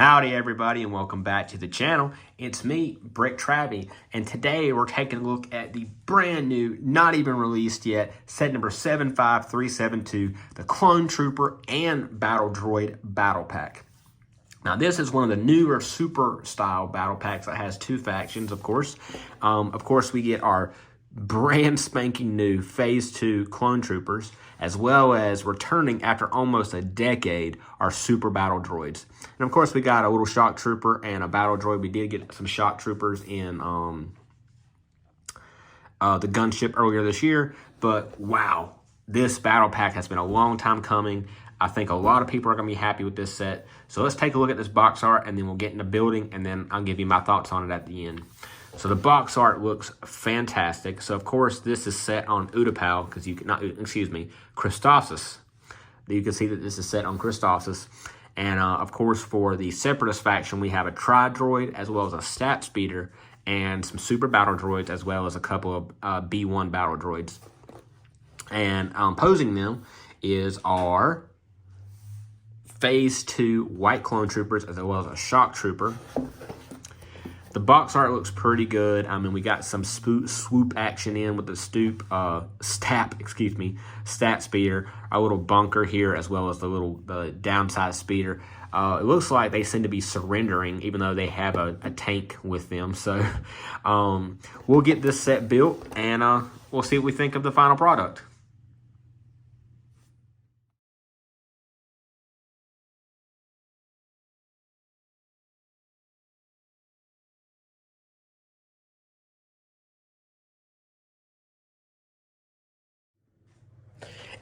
Howdy everybody and welcome back to the channel. It's me, Brick Travie, and today we're taking a look at the brand new, not even released yet, set number 75372, the Clone Trooper and Battle Droid Battle Pack. Now this is one of the newer super style battle packs that has two factions, of course. We get our brand spanking new Phase 2 Clone Troopers, as well as returning after almost a decade, our Super Battle Droids. And of course, we got a little Shock Trooper and a Battle Droid. We did get some Shock Troopers in the gunship earlier this year, but wow, this battle pack has been a long time coming. I think a lot of people are going to be happy with this set. So let's take a look at this box art, and then we'll get into building, and then I'll give you my thoughts on it at the end. So the box art looks fantastic. So of course this is set on Utapau, because you can not, excuse me, Christophsis. You can see that this is set on Christophsis. And of course for the Separatist faction we have a Tri-Droid as well as a Stat Speeder and some Super Battle Droids as well as a couple of B1 Battle Droids. And opposing them is our Phase 2 White Clone Troopers as well as a Shock Trooper. The box art looks pretty good. I mean, we got some swoop action in with the Stat Speeder, our little bunker here, as well as the downside speeder. It looks like they seem to be surrendering, even though they have a tank with them. So we'll get this set built, and we'll see what we think of the final product.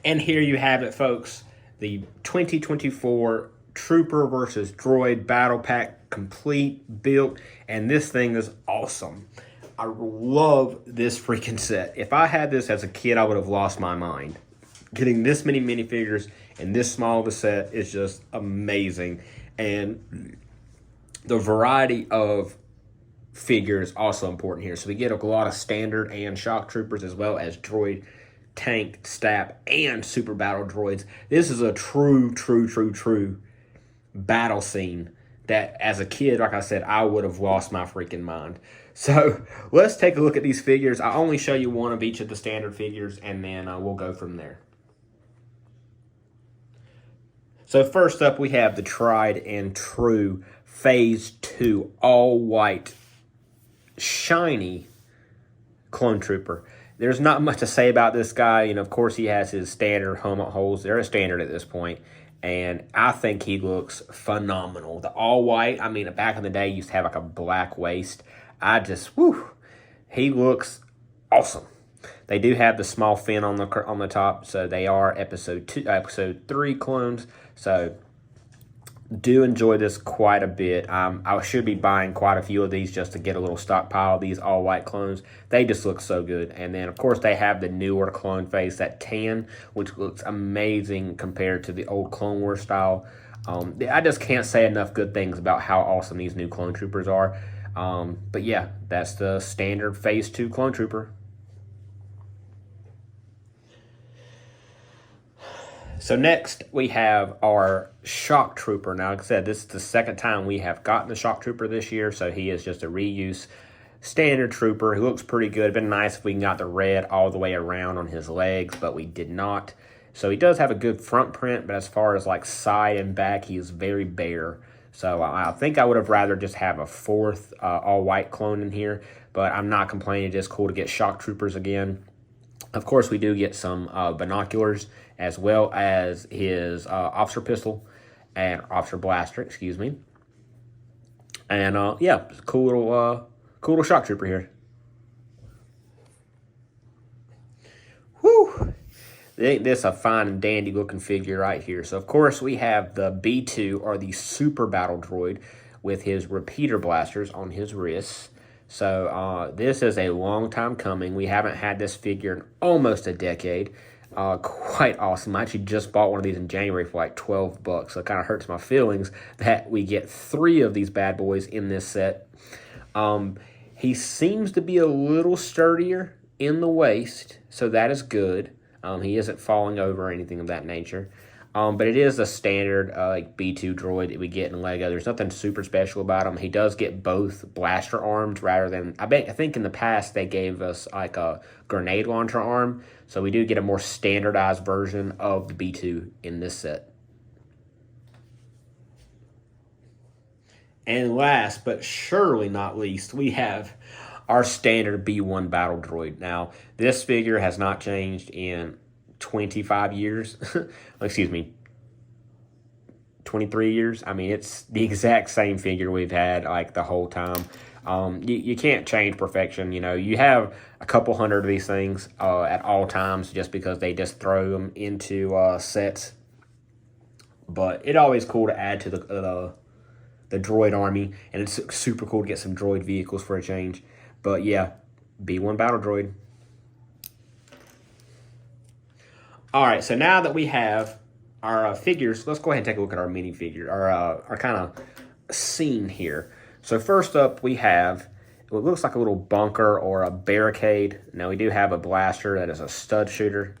And here you have it, folks. The 2024 Trooper versus Droid Battle Pack, complete, built, and this thing is awesome. I love this freaking set. If I had this as a kid, I would have lost my mind. Getting this many minifigures and this small of a set is just amazing. And the variety of figures also important here. So we get a lot of standard and Shock Troopers as well as Droid, Tank, Stab, and Super Battle Droids. This is a true battle scene that as a kid, like I said, I would have lost my freaking mind. So let's take a look at these figures. I only show you one of each of the standard figures, and then we'll go from there. So first up, we have the tried and true Phase 2 all-white shiny Clone Trooper. There's not much to say about this guy. You know, of course, he has his standard helmet holes. They're a standard at this point, and I think he looks phenomenal. The all white, I mean, back in the day, he used to have like a black waist. He looks awesome. They do have the small fin on the top, so they are episode 3 clones. So do enjoy this quite a bit. I should be buying quite a few of these just to get a little stockpile of these all white clones. They just look so good. And then of course they have the newer clone face, that tan, which looks amazing compared to the old Clone Wars style. I just can't say enough good things about how awesome these new Clone Troopers are. But yeah, that's the standard Phase 2 Clone Trooper. So next, we have our Shock Trooper. Now, like I said, this is the second time we have gotten the Shock Trooper this year, so he is just a reuse standard trooper. He looks pretty good. It'd been nice if we got the red all the way around on his legs, but we did not. So he does have a good front print, but as far as like side and back, he is very bare. So I think I would have rather just have a fourth all-white clone in here, but I'm not complaining. It's just cool to get Shock Troopers again. Of course, we do get some binoculars, as well as his officer pistol and officer blaster, excuse me. And yeah, cool little Shock Trooper here. Whew! Ain't this a fine and dandy looking figure right here? So of course we have the B2, or the Super Battle Droid, with his repeater blasters on his wrists. So this is a long time coming. We haven't had this figure in almost a decade. Quite awesome. I actually just bought one of these in January for like $12, so it kind of hurts my feelings that we get 3 of these bad boys in this set. He seems to be a little sturdier in the waist, so that is good. He isn't falling over or anything of that nature. But it is a standard like B2 droid that we get in Lego. There's nothing super special about him. He does get both blaster arms rather than I think in the past they gave us like a grenade launcher arm. So we do get a more standardized version of the B2 in this set. And last but surely not least, we have our standard B1 battle droid. Now, this figure has not changed in 25 years. Excuse me, 23 years. I mean, it's the exact same figure we've had like the whole time. You can't change perfection. You know, you have a couple hundred of these things at all times just because they just throw them into sets. But it's always cool to add to the droid army, and it's super cool to get some droid vehicles for a change. But yeah, B1 battle droid. All right, so now that we have our figures, let's go ahead and take a look at our minifigure, our kind of scene here. So first up, we have what looks like a little bunker or a barricade. Now we do have a blaster that is a stud shooter.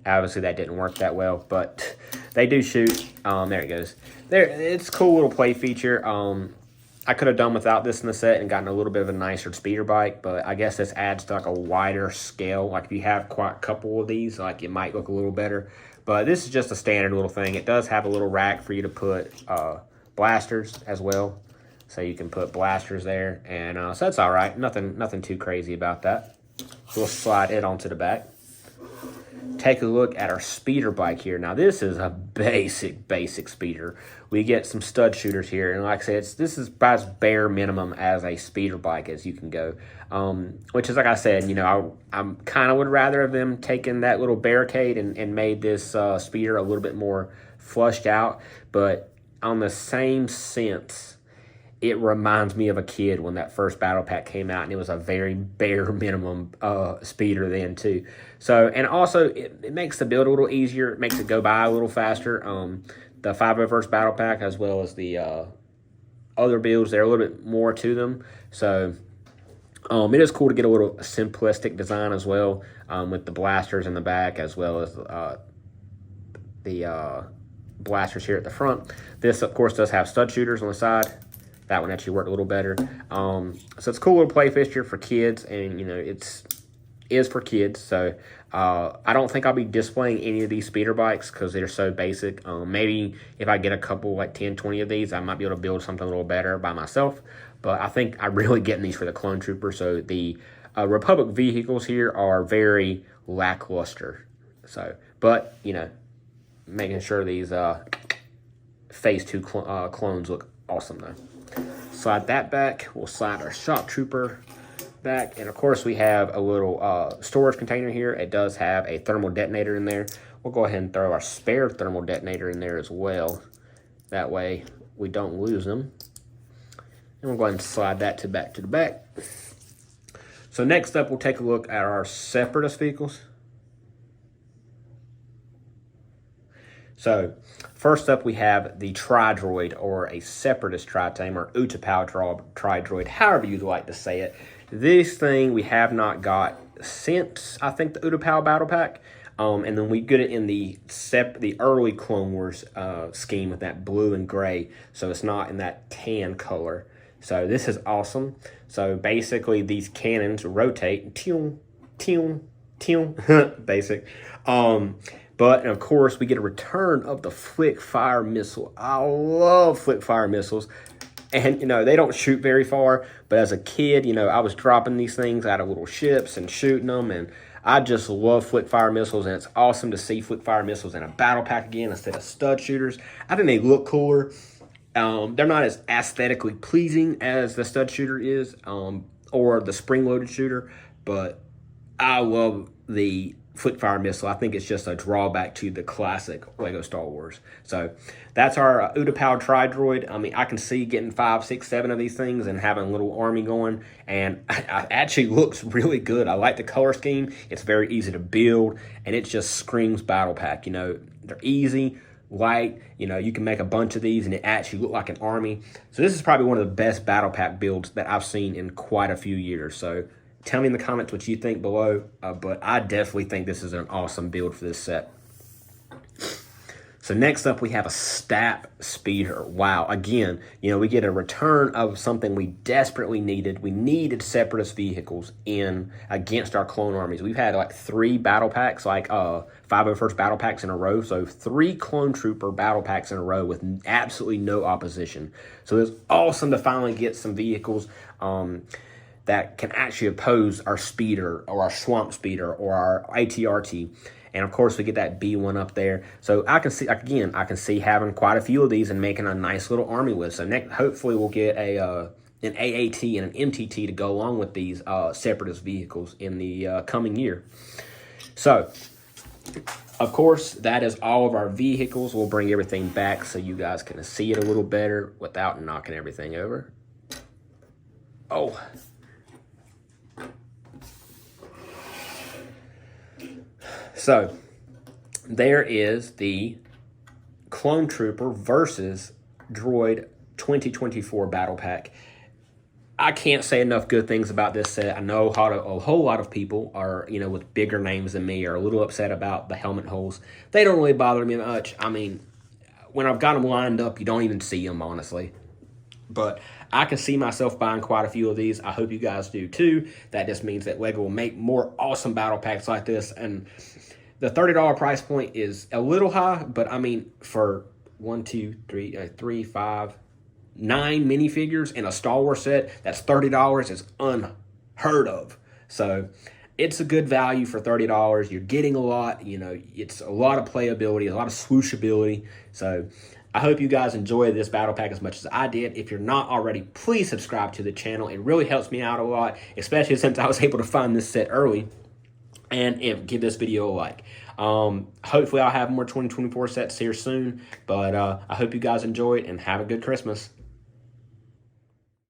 Obviously that didn't work that well, but they do shoot. There it goes. There, it's a cool little play feature. I could have done without this in the set and gotten a little bit of a nicer speeder bike, but I guess this adds to like a wider scale. Like if you have quite a couple of these, like it might look a little better. But this is just a standard little thing. It does have a little rack for you to put blasters as well, so you can put blasters there, and so that's all right. Nothing too crazy about that. So we'll slide it onto the back. Take a look at our speeder bike here. Now this is a basic speeder. We get some stud shooters here, and like I said, this is about as bare minimum as a speeder bike as you can go. Which is like I said, you know, I kind of would rather have them taken that little barricade and made this speeder a little bit more flushed out. But on the same sense, it reminds me of a kid when that first battle pack came out, and it was a very bare minimum speeder then too. So, and also it makes the build a little easier. It makes it go by a little faster. The 501st battle pack, as well as the other builds, they're a little bit more to them. So it is cool to get a little simplistic design as well, with the blasters in the back, as well as the blasters here at the front. This, of course, does have stud shooters on the side. That one actually worked a little better. So it's a cool little play fixture for kids, and you know it is for kids. So I don't think I'll be displaying any of these speeder bikes because they're so basic. Maybe if I get a couple, like 10, 20 of these, I might be able to build something a little better by myself. But I think I'm really getting these for the clone trooper. So the Republic vehicles here are very lackluster. So, but you know, making sure these Phase 2 clones look awesome though. Slide that back. We'll slide our shock trooper back, and of course we have a little storage container here. It does have a thermal detonator in there. We'll go ahead and throw our spare thermal detonator in there as well. That way we don't lose them. And we'll go ahead and slide that back to the back. So next up, we'll take a look at our Separatist vehicles. So first up, we have the Tri-Droid, or a Separatist Tri-Tame, or Utapau Tri-Droid, however you'd like to say it. This thing we have not got since, I think, the Utapau Battle Pack. And then we get it in the early Clone Wars scheme with that blue and gray, so it's not in that tan color. So this is awesome. So basically, these cannons rotate, basic. But, of course, we get a return of the Flick Fire Missile. I love Flick Fire Missiles. And, you know, they don't shoot very far. But as a kid, you know, I was dropping these things out of little ships and shooting them. And I just love Flick Fire Missiles. And it's awesome to see Flick Fire Missiles in a battle pack again instead of stud shooters. I think they look cooler. They're not as aesthetically pleasing as the stud shooter is, or the spring-loaded shooter. But I love the Flick Fire Missile. I think it's just a drawback to the classic Lego Star Wars. So that's our Utapau Tri-Droid. I mean, I can see getting 5, 6, 7 of these things and having a little army going, and it actually looks really good. I like the color scheme. It's very easy to build, and it just screams battle pack. You know, they're easy, light. You know, you can make a bunch of these and it actually look like an army. So this is probably one of the best battle pack builds that I've seen in quite a few years. So tell me in the comments what you think below, but I definitely think this is an awesome build for this set. So next up, we have a Stab Speeder. Wow. Again, we get a return of something we desperately needed. We needed Separatist vehicles in against our clone armies. We've had like 3 battle packs, like 501st battle packs in a row. So 3 clone trooper battle packs in a row with absolutely no opposition. So it's awesome to finally get some vehicles that can actually oppose our speeder or our swamp speeder or our ATRT. And of course, we get that B1 up there. So I can see having quite a few of these and making a nice little army with. So next, hopefully we'll get an AAT and an MTT to go along with these Separatist vehicles in the coming year. So, of course, that is all of our vehicles. We'll bring everything back so you guys can see it a little better without knocking everything over. Oh. So, there is the Clone Trooper versus Droid 2024 Battle Pack. I can't say enough good things about this set. I know a whole lot of people are, with bigger names than me, are a little upset about the helmet holes. They don't really bother me much. I mean, when I've got them lined up, you don't even see them, honestly. But I can see myself buying quite a few of these. I hope you guys do too. That just means that LEGO will make more awesome battle packs like this. And the $30 price point is a little high, but I mean, for 9 minifigures in a Star Wars set, that's $30 is unheard of. So it's a good value for $30. You're getting a lot, it's a lot of playability, a lot of swooshability. So I hope you guys enjoy this battle pack as much as I did. If you're not already, please subscribe to the channel. It really helps me out a lot, especially since I was able to find this set early. And give this video a like. Hopefully I'll have more 2024 sets here soon. But I hope you guys enjoy it and have a good Christmas.